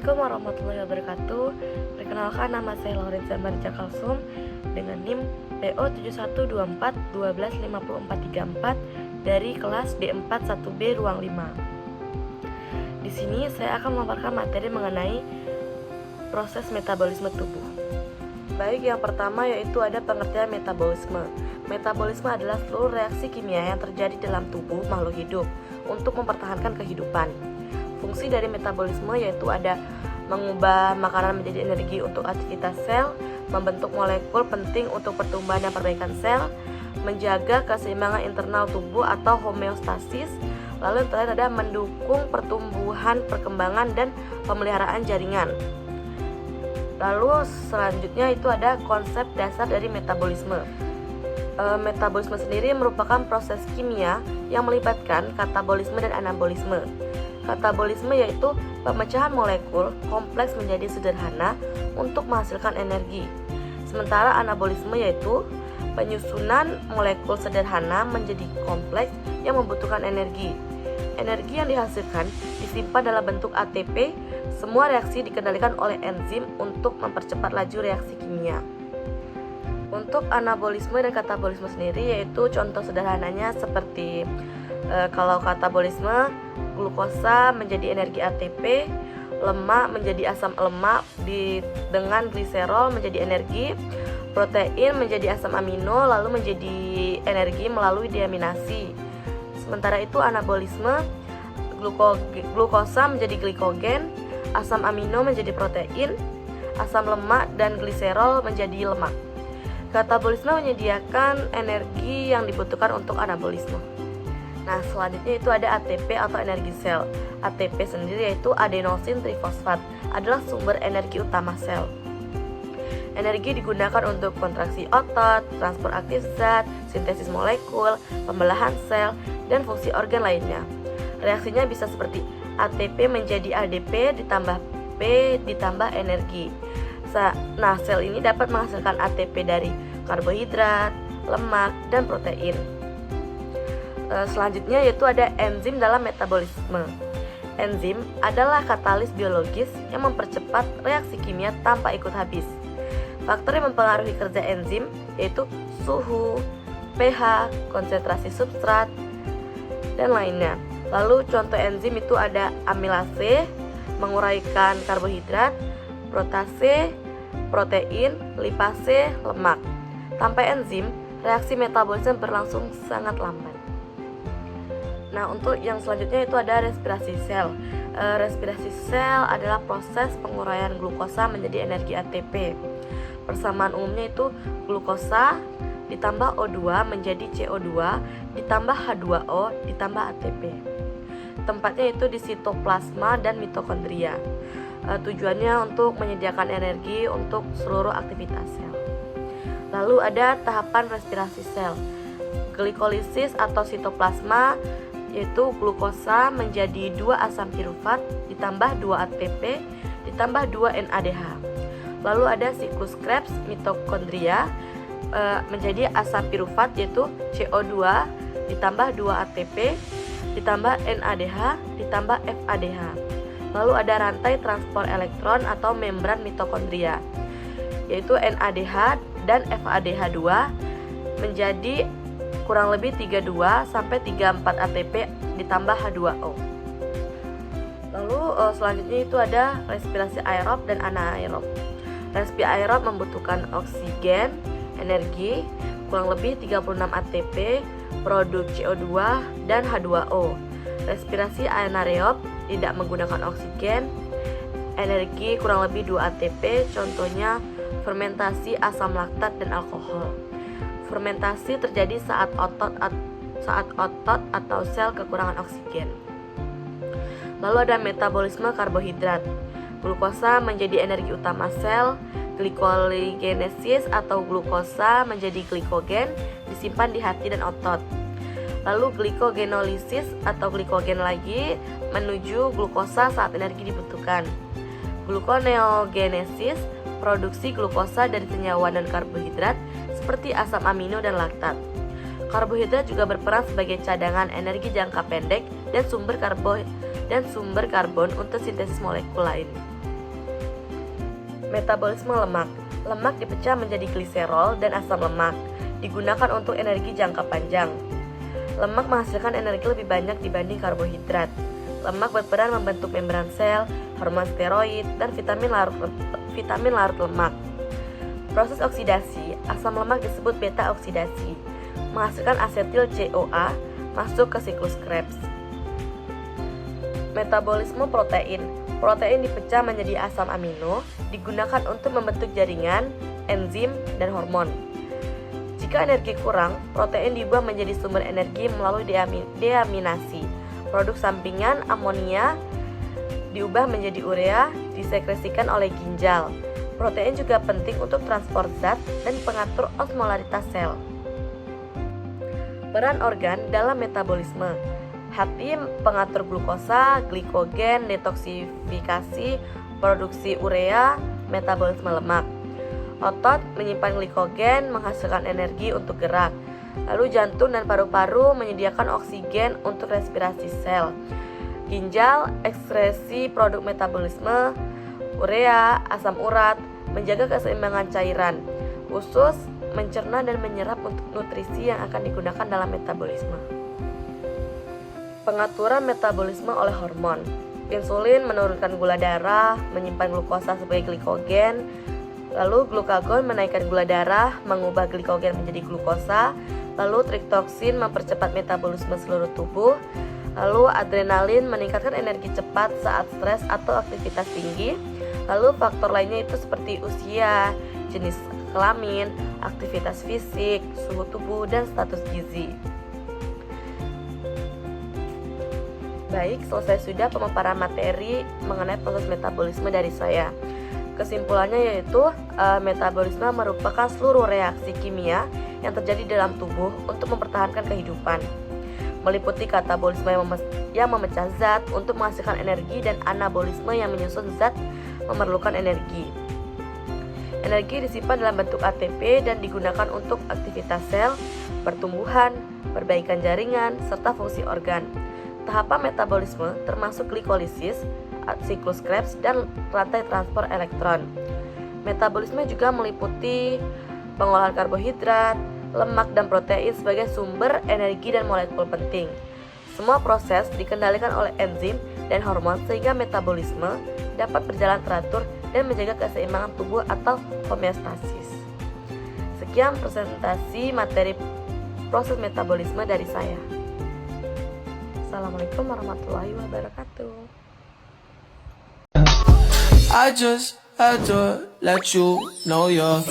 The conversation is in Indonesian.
Assalamualaikum warahmatullahi wabarakatuh. Perkenalkan, nama saya Laurenza Marja Kalsum dengan NIM PO 7124 dari kelas D4 1B ruang 5. Di sini saya akan memaparkan materi mengenai proses metabolisme tubuh. Baik, yang pertama yaitu ada pengertian metabolisme. Metabolisme adalah seluruh reaksi kimia yang terjadi dalam tubuh makhluk hidup untuk mempertahankan kehidupan. Fungsi dari metabolisme yaitu ada mengubah makanan menjadi energi untuk aktivitas sel, membentuk molekul penting untuk pertumbuhan dan perbaikan sel, menjaga keseimbangan internal tubuh atau homeostasis, lalu yang terakhir ada mendukung pertumbuhan, perkembangan, dan pemeliharaan jaringan. Lalu selanjutnya itu ada konsep dasar dari metabolisme. Metabolisme sendiri merupakan proses kimia yang melibatkan katabolisme dan anabolisme. Katabolisme yaitu pemecahan molekul kompleks menjadi sederhana untuk menghasilkan energi. Sementara anabolisme yaitu penyusunan molekul sederhana menjadi kompleks yang membutuhkan energi. Energi yang dihasilkan disimpan dalam bentuk ATP. Semua reaksi dikendalikan oleh enzim untuk mempercepat laju reaksi kimia. Untuk anabolisme dan katabolisme sendiri yaitu contoh sederhananya seperti kalau katabolisme, glukosa menjadi energi ATP, lemak menjadi asam lemak dengan gliserol menjadi energi, protein menjadi asam amino lalu menjadi energi melalui deaminasi. Sementara itu anabolisme, glukosa menjadi glikogen, asam amino menjadi protein, asam lemak dan gliserol menjadi lemak. Katabolisme menyediakan energi yang dibutuhkan untuk anabolisme. Nah, selanjutnya itu ada ATP atau energi sel. ATP sendiri yaitu adenosin trifosfat, adalah sumber energi utama sel. Energi digunakan untuk kontraksi otot, transport aktif zat, sintesis molekul, pembelahan sel, dan fungsi organ lainnya. Reaksinya bisa seperti ATP menjadi ADP ditambah P ditambah energi. Nah, sel ini dapat menghasilkan ATP dari karbohidrat, lemak, dan protein. Selanjutnya yaitu ada enzim dalam metabolisme. Enzim adalah katalis biologis yang mempercepat reaksi kimia tanpa ikut habis. Faktor yang mempengaruhi kerja enzim yaitu suhu, pH, konsentrasi substrat, dan lainnya. Lalu contoh enzim itu ada amilase, menguraikan karbohidrat, protase, protein, lipase, lemak. Tanpa enzim, reaksi metabolisme berlangsung sangat lambat. Nah, untuk yang selanjutnya itu ada respirasi sel. Respirasi sel adalah proses penguraian glukosa menjadi energi ATP. Persamaan umumnya itu glukosa ditambah O2 menjadi CO2 ditambah H2O ditambah ATP. Tempatnya itu di sitoplasma dan mitokondria. Tujuannya untuk menyediakan energi untuk seluruh aktivitas sel. Lalu ada tahapan respirasi sel. Glikolisis atau sitoplasma yaitu glukosa menjadi 2 asam pirufat ditambah 2 ATP ditambah 2 NADH. Lalu ada siklus Krebs mitokondria menjadi asam pirufat yaitu CO2 ditambah 2 ATP ditambah NADH ditambah FADH. Lalu ada rantai transport elektron atau membran mitokondria yaitu NADH dan FADH2 menjadi kurang lebih 32 sampai 34 ATP ditambah H2O. Lalu selanjutnya itu ada respirasi aerob dan anaerob. Respirasi aerob membutuhkan oksigen, energi kurang lebih 36 ATP, produk CO2 dan H2O. Respirasi anaerob tidak menggunakan oksigen, energi kurang lebih 2 ATP, contohnya fermentasi asam laktat dan alkohol. Fermentasi terjadi saat otot atau sel kekurangan oksigen. Lalu ada metabolisme karbohidrat. Glukosa menjadi energi utama sel, glikoligenesis atau glukosa menjadi glikogen disimpan di hati dan otot. Lalu glikogenolisis atau glikogen lagi menuju glukosa saat energi dibutuhkan. Gluconeogenesis produksi glukosa dari senyawa dan karbohidrat seperti asam amino dan laktat. Karbohidrat juga berperan sebagai cadangan energi jangka pendek dan sumber karbon untuk sintesis molekul lain. Metabolisme lemak. Lemak dipecah menjadi gliserol dan asam lemak, digunakan untuk energi jangka panjang. Lemak menghasilkan energi lebih banyak dibanding karbohidrat. Lemak berperan membentuk membran sel, hormon steroid, dan vitamin larut lemak. Proses oksidasi, asam lemak disebut beta oksidasi, menghasilkan asetil CoA masuk ke siklus Krebs. Metabolisme protein. Protein dipecah menjadi asam amino, digunakan untuk membentuk jaringan, enzim, dan hormon. Jika energi kurang, protein diubah menjadi sumber energi melalui deaminasi. Produk sampingan amonia diubah menjadi urea, disekresikan oleh ginjal. Protein juga penting untuk transport zat dan pengatur osmolaritas sel. Peran organ dalam metabolisme. Hati pengatur glukosa, glikogen, detoksifikasi, produksi urea, metabolisme lemak. Otot menyimpan glikogen, menghasilkan energi untuk gerak. Lalu jantung dan paru-paru menyediakan oksigen untuk respirasi sel. Ginjal, ekskresi produk metabolisme, urea, asam urat, menjaga keseimbangan cairan. Usus mencerna dan menyerap nutrisi yang akan digunakan dalam metabolisme. Pengaturan metabolisme oleh hormon. Insulin menurunkan gula darah, menyimpan glukosa sebagai glikogen. Lalu glukagon menaikkan gula darah, mengubah glikogen menjadi glukosa. Lalu triptoksin mempercepat metabolisme seluruh tubuh. Lalu adrenalin meningkatkan energi cepat saat stres atau aktivitas tinggi. Lalu faktor lainnya itu seperti usia, jenis kelamin, aktivitas fisik, suhu tubuh, dan status gizi. Baik, selesai sudah pemaparan materi mengenai proses metabolisme dari saya. Kesimpulannya yaitu metabolisme merupakan seluruh reaksi kimia yang terjadi dalam tubuh untuk mempertahankan kehidupan. Meliputi katabolisme yang memecah zat untuk menghasilkan energi dan anabolisme yang menyusun zat memerlukan energi. Energi disimpan dalam bentuk ATP dan digunakan untuk aktivitas sel, pertumbuhan, perbaikan jaringan, serta fungsi organ. Tahapan metabolisme termasuk glikolisis, siklus Krebs, dan rantai transport elektron. Metabolisme juga meliputi pengolahan karbohidrat, lemak, dan protein sebagai sumber energi dan molekul penting. Semua proses dikendalikan oleh enzim dan hormon sehingga metabolisme dapat berjalan teratur dan menjaga keseimbangan tubuh atau homeostasis. Sekian presentasi materi proses metabolisme dari saya. Assalamualaikum warahmatullahi wabarakatuh. I just had to let you know you're